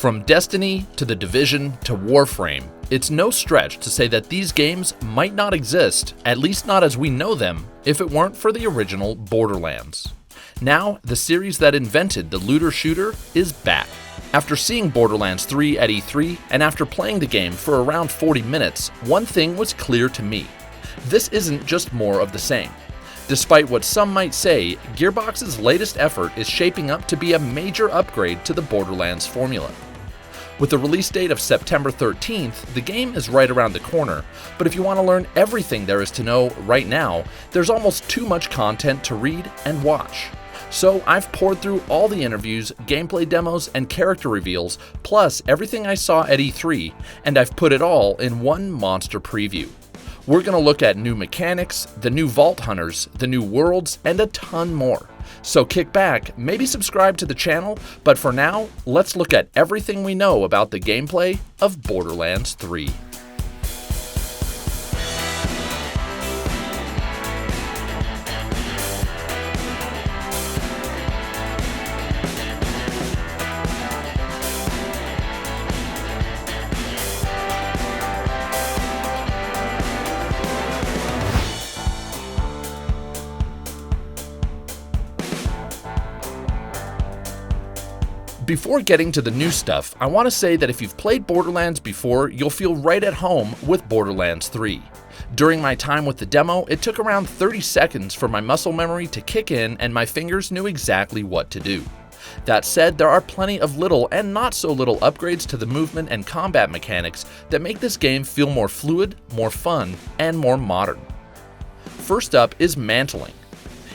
From Destiny to The Division to Warframe, it's no stretch to say that these games might not exist, at least not as we know them, if it weren't for the original Borderlands. Now, the series that invented the looter shooter is back. After seeing Borderlands 3 at E3, and after playing the game for around 40 minutes, one thing was clear to me. This isn't just more of the same. Despite what some might say, Gearbox's latest effort is shaping up to be a major upgrade to the Borderlands formula. With the release date of September 13th, the game is right around the corner, but if you want to learn everything there is to know right now, there's almost too much content to read and watch. So I've poured through all the interviews, gameplay demos, and character reveals, plus everything I saw at E3, and I've put it all in one monster preview. We're going to look at new mechanics, the new Vault Hunters, the new worlds, and a ton more. So kick back, maybe subscribe to the channel, but for now, let's look at everything we know about the gameplay of Borderlands 3. Before getting to the new stuff, I want to say that if you've played Borderlands before, you'll feel right at home with Borderlands 3. During my time with the demo, it took around 30 seconds for my muscle memory to kick in and my fingers knew exactly what to do. That said, there are plenty of little and not so little upgrades to the movement and combat mechanics that make this game feel more fluid, more fun, and more modern. First up is mantling.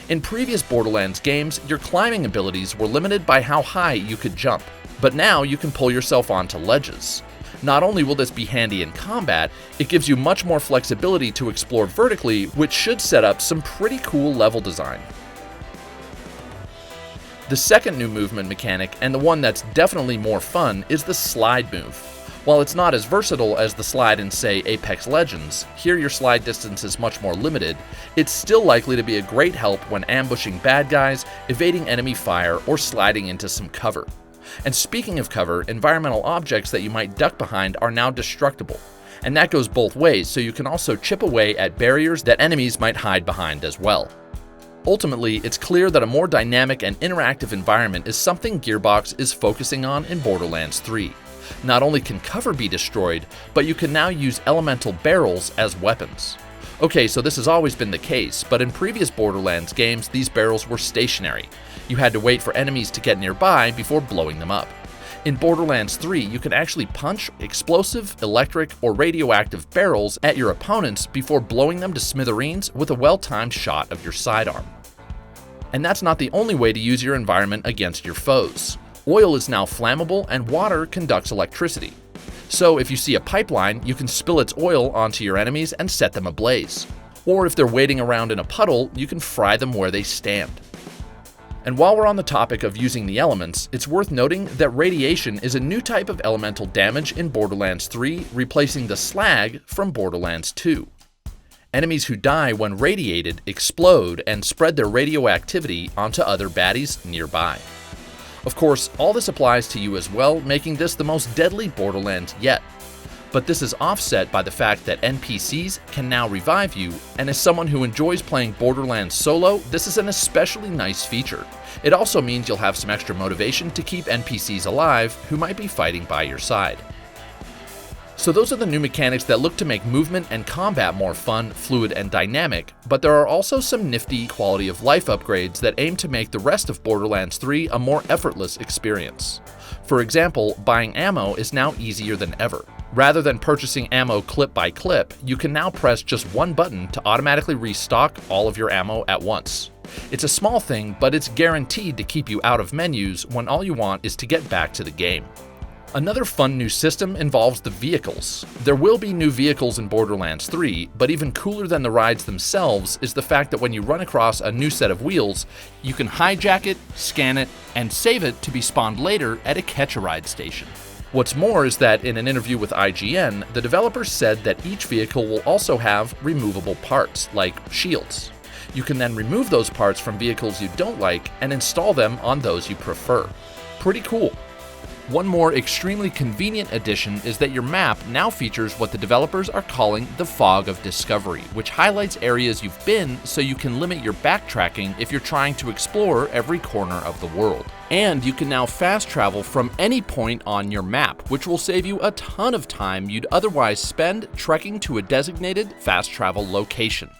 In previous Borderlands games, your climbing abilities were limited by how high you could jump, but now you can pull yourself onto ledges. Not only will this be handy in combat, it gives you much more flexibility to explore vertically, which should set up some pretty cool level design. The second new movement mechanic, and the one that's definitely more fun, is the slide move. While it's not as versatile as the slide in, say, Apex Legends, here your slide distance is much more limited, it's still likely to be a great help when ambushing bad guys, evading enemy fire, or sliding into some cover. And speaking of cover, environmental objects that you might duck behind are now destructible. And that goes both ways, so you can also chip away at barriers that enemies might hide behind as well. Ultimately, it's clear that a more dynamic and interactive environment is something Gearbox is focusing on in Borderlands 3. Not only can cover be destroyed, but you can now use elemental barrels as weapons. Okay, so this has always been the case, but in previous Borderlands games, these barrels were stationary. You had to wait for enemies to get nearby before blowing them up. In Borderlands 3, you can actually punch explosive, electric, or radioactive barrels at your opponents before blowing them to smithereens with a well-timed shot of your sidearm. And that's not the only way to use your environment against your foes. Oil is now flammable and water conducts electricity. So if you see a pipeline, you can spill its oil onto your enemies and set them ablaze. Or if they're waiting around in a puddle, you can fry them where they stand. And while we're on the topic of using the elements, it's worth noting that radiation is a new type of elemental damage in Borderlands 3, replacing the slag from Borderlands 2. Enemies who die when radiated explode and spread their radioactivity onto other baddies nearby. Of course, all this applies to you as well, making this the most deadly Borderlands yet. But this is offset by the fact that NPCs can now revive you, and as someone who enjoys playing Borderlands solo, this is an especially nice feature. It also means you'll have some extra motivation to keep NPCs alive who might be fighting by your side. So those are the new mechanics that look to make movement and combat more fun, fluid, and dynamic, but there are also some nifty quality of life upgrades that aim to make the rest of Borderlands 3 a more effortless experience. For example, buying ammo is now easier than ever. Rather than purchasing ammo clip by clip, you can now press just one button to automatically restock all of your ammo at once. It's a small thing, but it's guaranteed to keep you out of menus when all you want is to get back to the game. Another fun new system involves the vehicles. There will be new vehicles in Borderlands 3, but even cooler than the rides themselves is the fact that when you run across a new set of wheels, you can hijack it, scan it, and save it to be spawned later at a catch-a-ride station. What's more is that in an interview with IGN, the developers said that each vehicle will also have removable parts, like shields. You can then remove those parts from vehicles you don't like and install them on those you prefer. Pretty cool. One more extremely convenient addition is that your map now features what the developers are calling the Fog of Discovery, which highlights areas you've been so you can limit your backtracking if you're trying to explore every corner of the world. And you can now fast travel from any point on your map, which will save you a ton of time you'd otherwise spend trekking to a designated fast travel location.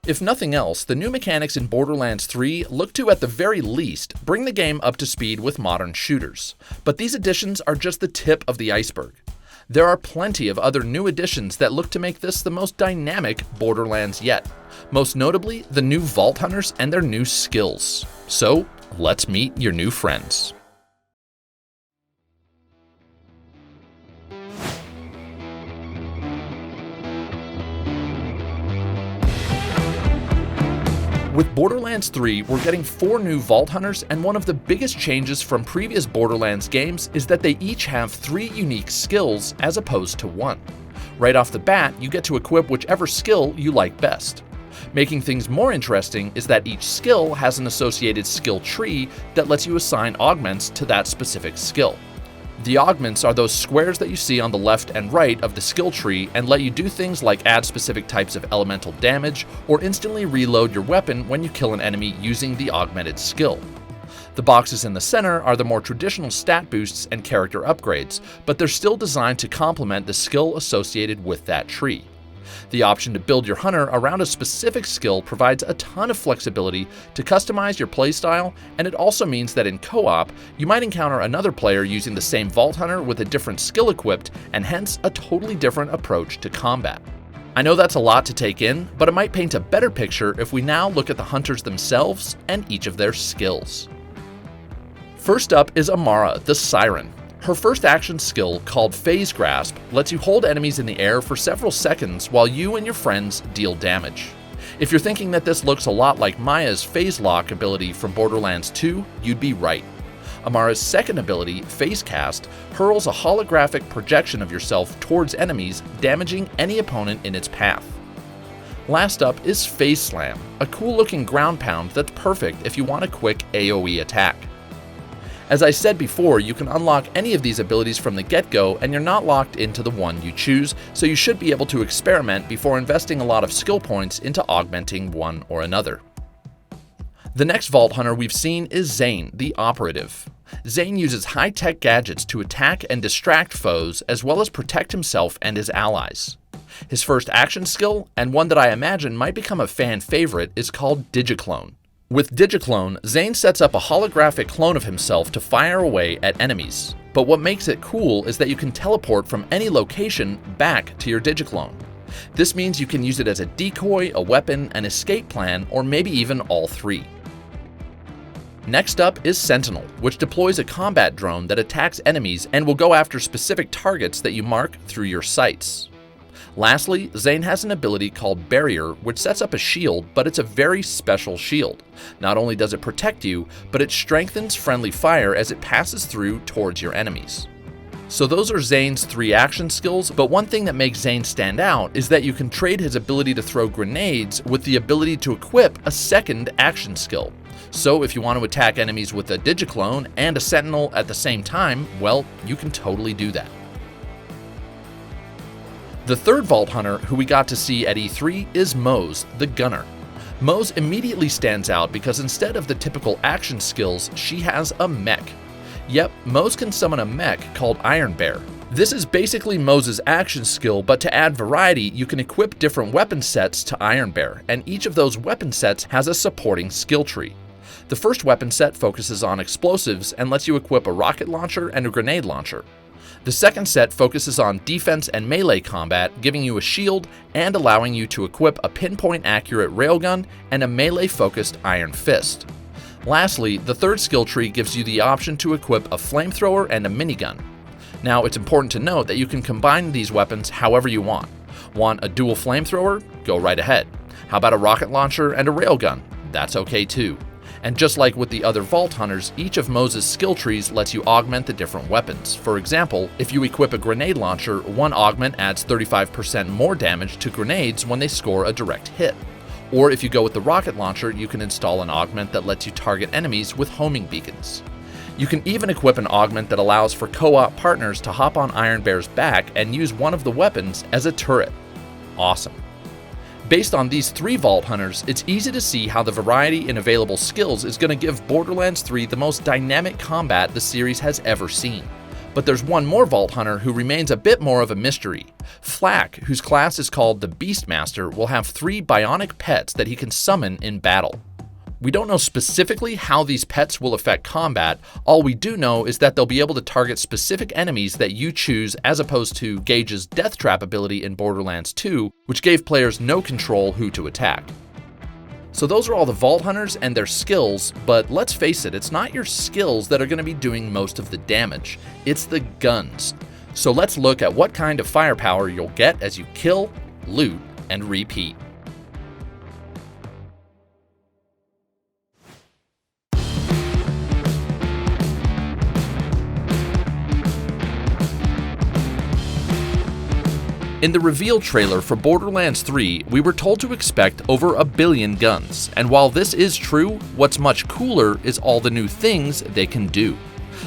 If nothing else, the new mechanics in Borderlands 3 look to, at the very least, bring the game up to speed with modern shooters. But these additions are just the tip of the iceberg. There are plenty of other new additions that look to make this the most dynamic Borderlands yet. Most notably, the new Vault Hunters and their new skills. So, let's meet your new friends. With Borderlands 3, we're getting 4 new Vault Hunters, and one of the biggest changes from previous Borderlands games is that they each have 3 unique skills as opposed to 1. Right off the bat, you get to equip whichever skill you like best. Making things more interesting is that each skill has an associated skill tree that lets you assign augments to that specific skill. The augments are those squares that you see on the left and right of the skill tree and let you do things like add specific types of elemental damage or instantly reload your weapon when you kill an enemy using the augmented skill. The boxes in the center are the more traditional stat boosts and character upgrades, but they're still designed to complement the skill associated with that tree. The option to build your hunter around a specific skill provides a ton of flexibility to customize your playstyle, and it also means that in co-op, you might encounter another player using the same Vault Hunter with a different skill equipped, and hence a totally different approach to combat. I know that's a lot to take in, but it might paint a better picture if we now look at the hunters themselves and each of their skills. First up is Amara, the Siren. Her first action skill, called Phase Grasp, lets you hold enemies in the air for several seconds while you and your friends deal damage. If you're thinking that this looks a lot like Maya's Phase Lock ability from Borderlands 2, you'd be right. Amara's second ability, Phase Cast, hurls a holographic projection of yourself towards enemies, damaging any opponent in its path. Last up is Phase Slam, a cool looking ground pound that's perfect if you want a quick AoE attack. As I said before, you can unlock any of these abilities from the get-go, and you're not locked into the one you choose, so you should be able to experiment before investing a lot of skill points into augmenting one or another. The next Vault Hunter we've seen is Zane, the Operative. Zane uses high-tech gadgets to attack and distract foes, as well as protect himself and his allies. His first action skill, and one that I imagine might become a fan favorite, is called Digiclone. With Digiclone, Zane sets up a holographic clone of himself to fire away at enemies. But what makes it cool is that you can teleport from any location back to your Digiclone. This means you can use it as a decoy, a weapon, an escape plan, or maybe even all 3. Next up is Sentinel, which deploys a combat drone that attacks enemies and will go after specific targets that you mark through your sights. Lastly, Zane has an ability called Barrier, which sets up a shield, but it's a very special shield. Not only does it protect you, but it strengthens friendly fire as it passes through towards your enemies. So those are Zane's 3 action skills, but one thing that makes Zane stand out is that you can trade his ability to throw grenades with the ability to equip a second action skill. So if you want to attack enemies with a Digiclone and a Sentinel at the same time, well, you can totally do that. The third Vault Hunter who we got to see at E3 is Mose, the Gunner. Mose immediately stands out because instead of the typical action skills, she has a mech. Yep, Mose can summon a mech called Iron Bear. This is basically Mose's action skill, but to add variety, you can equip different weapon sets to Iron Bear, and each of those weapon sets has a supporting skill tree. The first weapon set focuses on explosives and lets you equip a rocket launcher and a grenade launcher. The second set focuses on defense and melee combat, giving you a shield and allowing you to equip a pinpoint-accurate railgun and a melee-focused Iron Fist. Lastly, the third skill tree gives you the option to equip a flamethrower and a minigun. Now, it's important to note that you can combine these weapons however you want. Want a dual flamethrower? Go right ahead. How about a rocket launcher and a railgun? That's okay too. And just like with the other Vault Hunters, each of Mose's skill trees lets you augment the different weapons. For example, if you equip a grenade launcher, one augment adds 35% more damage to grenades when they score a direct hit. Or if you go with the rocket launcher, you can install an augment that lets you target enemies with homing beacons. You can even equip an augment that allows for co-op partners to hop on Iron Bear's back and use one of the weapons as a turret. Awesome. Based on these 3 Vault Hunters, it's easy to see how the variety in available skills is going to give Borderlands 3 the most dynamic combat the series has ever seen. But there's one more Vault Hunter who remains a bit more of a mystery. Flak, whose class is called the Beastmaster, will have 3 bionic pets that he can summon in battle. We don't know specifically how these pets will affect combat. All we do know is that they'll be able to target specific enemies that you choose, as opposed to Gage's Death Trap ability in Borderlands 2, which gave players no control who to attack. So those are all the Vault Hunters and their skills, but let's face it, it's not your skills that are going to be doing most of the damage. It's the guns. So let's look at what kind of firepower you'll get as you kill, loot, and repeat. In the reveal trailer for Borderlands 3, we were told to expect over 1 billion guns, and while this is true, what's much cooler is all the new things they can do.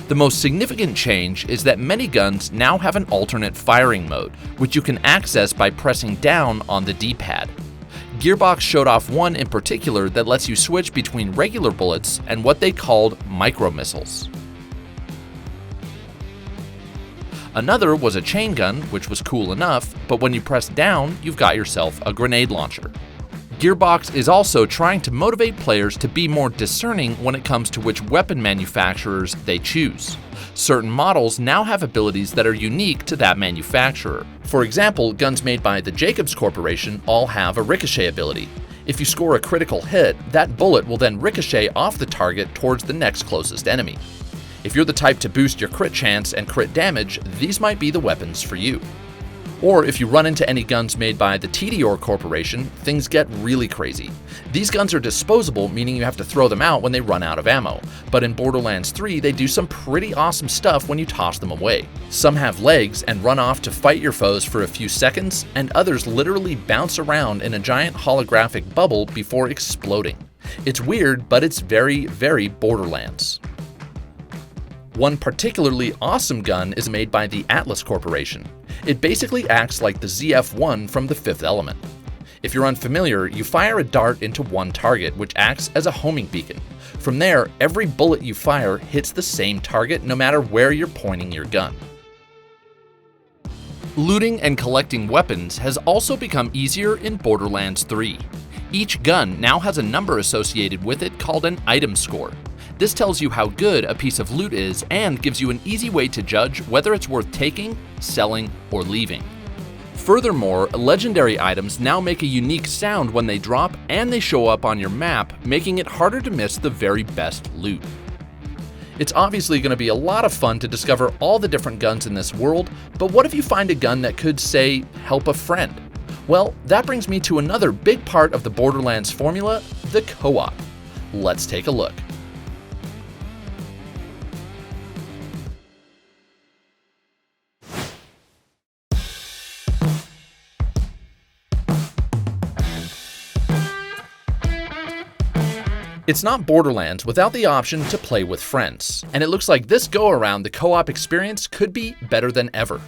The most significant change is that many guns now have an alternate firing mode, which you can access by pressing down on the D-pad. Gearbox showed off one in particular that lets you switch between regular bullets and what they called micro-missiles. Another was a chain gun, which was cool enough, but when you press down, you've got yourself a grenade launcher. Gearbox is also trying to motivate players to be more discerning when it comes to which weapon manufacturers they choose. Certain models now have abilities that are unique to that manufacturer. For example, guns made by the Jacobs Corporation all have a ricochet ability. If you score a critical hit, that bullet will then ricochet off the target towards the next closest enemy. If you're the type to boost your crit chance and crit damage, these might be the weapons for you. Or if you run into any guns made by the Tediore Corporation, things get really crazy. These guns are disposable, meaning you have to throw them out when they run out of ammo. But in Borderlands 3, they do some pretty awesome stuff when you toss them away. Some have legs and run off to fight your foes for a few seconds, and others literally bounce around in a giant holographic bubble before exploding. It's weird, but it's very, very Borderlands. One particularly awesome gun is made by the Atlas Corporation. It basically acts like the ZF-1 from The Fifth Element. If you're unfamiliar, you fire a dart into one target, which acts as a homing beacon. From there, every bullet you fire hits the same target no matter where you're pointing your gun. Looting and collecting weapons has also become easier in Borderlands 3. Each gun now has a number associated with it called an item score. This tells you how good a piece of loot is and gives you an easy way to judge whether it's worth taking, selling, or leaving. Furthermore, legendary items now make a unique sound when they drop, and they show up on your map, making it harder to miss the very best loot. It's obviously going to be a lot of fun to discover all the different guns in this world, but what if you find a gun that could, say, help a friend? Well, that brings me to another big part of the Borderlands formula, the co-op. Let's take a look. It's not Borderlands without the option to play with friends, and it looks like this go-around the co-op experience could be better than ever.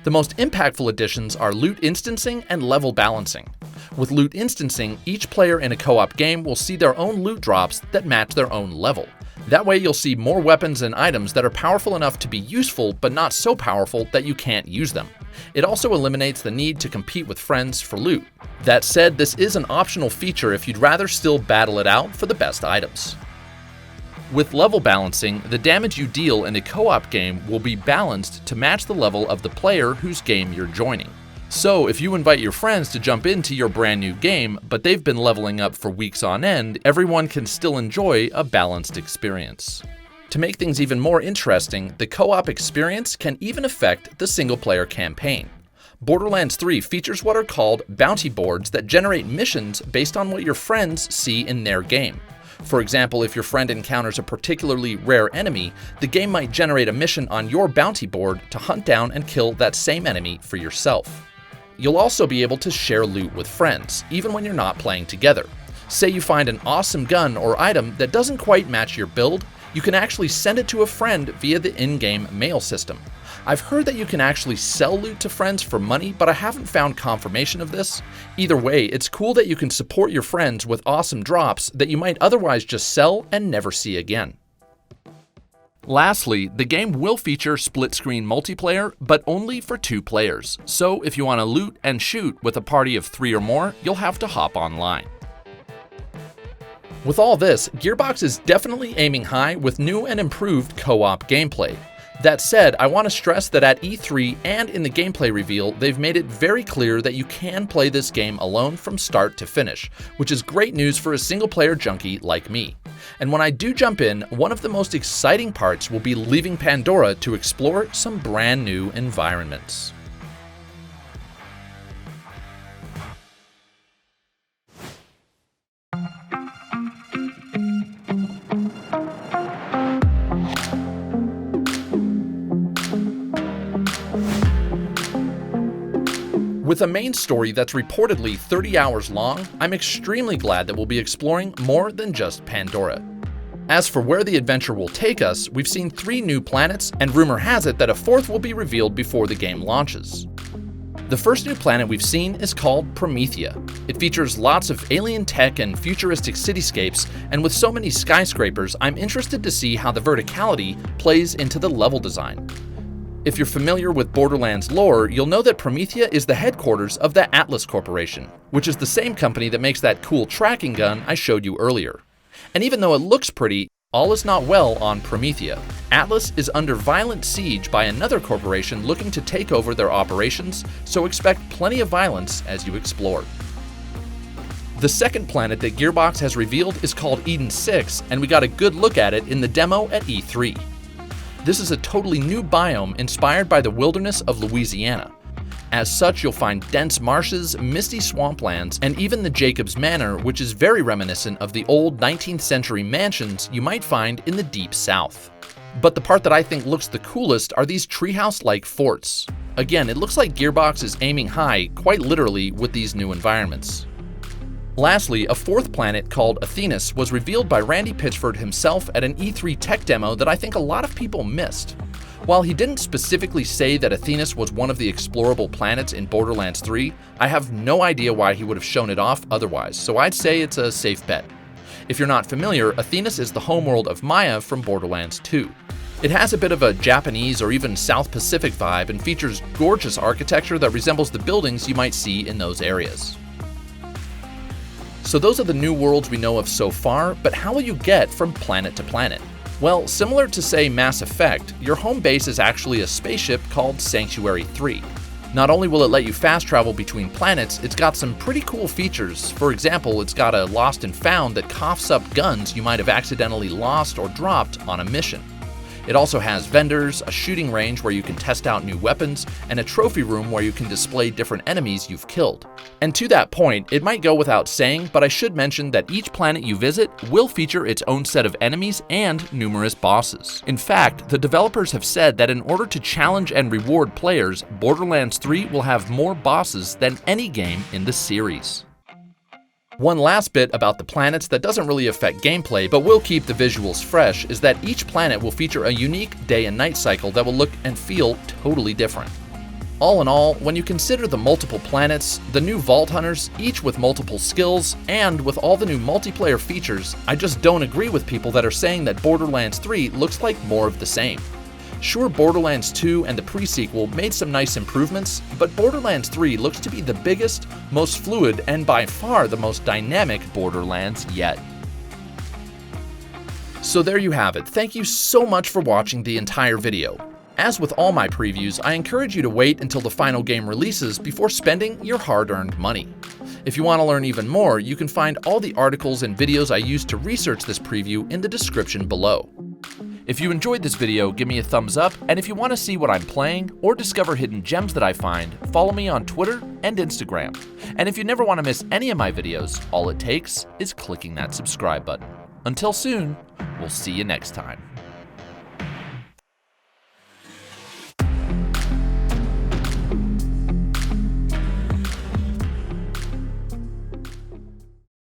The most impactful additions are loot instancing and level balancing. With loot instancing, each player in a co-op game will see their own loot drops that match their own level. That way you'll see more weapons and items that are powerful enough to be useful, but not so powerful that you can't use them. It also eliminates the need to compete with friends for loot. That said, this is an optional feature if you'd rather still battle it out for the best items. With level balancing, the damage you deal in a co-op game will be balanced to match the level of the player whose game you're joining. So if you invite your friends to jump into your brand new game, but they've been leveling up for weeks on end, everyone can still enjoy a balanced experience. To make things even more interesting, the co-op experience can even affect the single-player campaign. Borderlands 3 features what are called bounty boards that generate missions based on what your friends see in their game. For example, if your friend encounters a particularly rare enemy, the game might generate a mission on your bounty board to hunt down and kill that same enemy for yourself. You'll also be able to share loot with friends, even when you're not playing together. Say you find an awesome gun or item that doesn't quite match your build, You can actually send it to a friend via the in-game mail system. I've heard that you can actually sell loot to friends for money, but I haven't found confirmation of this. Either way, it's cool that you can support your friends with awesome drops that you might otherwise just sell and never see again. Lastly, the game will feature split-screen multiplayer, but only for 2 players. So if you want to loot and shoot with a party of 3 or more, you'll have to hop online. With all this, Gearbox is definitely aiming high with new and improved co-op gameplay. That said, I want to stress that at E3 and in the gameplay reveal, they've made it very clear that you can play this game alone from start to finish, which is great news for a single-player junkie like me. And when I do jump in, one of the most exciting parts will be leaving Pandora to explore some brand new environments. With a main story that's reportedly 30 hours long, I'm extremely glad that we'll be exploring more than just Pandora. As for where the adventure will take us, we've seen 3 new planets, and rumor has it that a 4th will be revealed before the game launches. The first new planet we've seen is called Promethea. It features lots of alien tech and futuristic cityscapes, and with so many skyscrapers, I'm interested to see how the verticality plays into the level design. If you're familiar with Borderlands lore, you'll know that Promethea is the headquarters of the Atlas Corporation, which is the same company that makes that cool tracking gun I showed you earlier. And even though it looks pretty, all is not well on Promethea. Atlas is under violent siege by another corporation looking to take over their operations, so expect plenty of violence as you explore. The second planet that Gearbox has revealed is called Eden 6, and we got a good look at it in the demo at E3. This is a totally new biome inspired by the wilderness of Louisiana. As such, you'll find dense marshes, misty swamplands, and even the Jacob's Manor, which is very reminiscent of the old 19th century mansions you might find in the Deep South. But the part that I think looks the coolest are these treehouse-like forts. Again, it looks like Gearbox is aiming high, quite literally, with these new environments. Lastly, a 4th planet called Athenas was revealed by Randy Pitchford himself at an E3 tech demo that I think a lot of people missed. While he didn't specifically say that Athenas was one of the explorable planets in Borderlands 3, I have no idea why he would have shown it off otherwise, so I'd say it's a safe bet. If you're not familiar, Athenas is the homeworld of Maya from Borderlands 2. It has a bit of a Japanese or even South Pacific vibe and features gorgeous architecture that resembles the buildings you might see in those areas. So those are the new worlds we know of so far, but how will you get from planet to planet? Well, similar to, say, Mass Effect, your home base is actually a spaceship called Sanctuary 3. Not only will it let you fast travel between planets, it's got some pretty cool features. For example, it's got a lost and found that coughs up guns you might have accidentally lost or dropped on a mission. It also has vendors, a shooting range where you can test out new weapons, and a trophy room where you can display different enemies you've killed. And to that point, it might go without saying, but I should mention that each planet you visit will feature its own set of enemies and numerous bosses. In fact, the developers have said that in order to challenge and reward players, Borderlands 3 will have more bosses than any game in the series. One last bit about the planets that doesn't really affect gameplay but will keep the visuals fresh is that each planet will feature a unique day and night cycle that will look and feel totally different. All in all, when you consider the multiple planets, the new Vault Hunters, each with multiple skills, and with all the new multiplayer features, I just don't agree with people that are saying that Borderlands 3 looks like more of the same. Sure, Borderlands 2 and the pre-sequel made some nice improvements, but Borderlands 3 looks to be the biggest, most fluid, and by far the most dynamic Borderlands yet. So there you have it. Thank you so much for watching the entire video. As with all my previews, I encourage you to wait until the final game releases before spending your hard-earned money. If you want to learn even more, you can find all the articles and videos I used to research this preview in the description below. If you enjoyed this video, give me a thumbs up, and if you want to see what I'm playing or discover hidden gems that I find, follow me on Twitter and Instagram. And if you never want to miss any of my videos, all it takes is clicking that subscribe button. Until soon, we'll see you next time.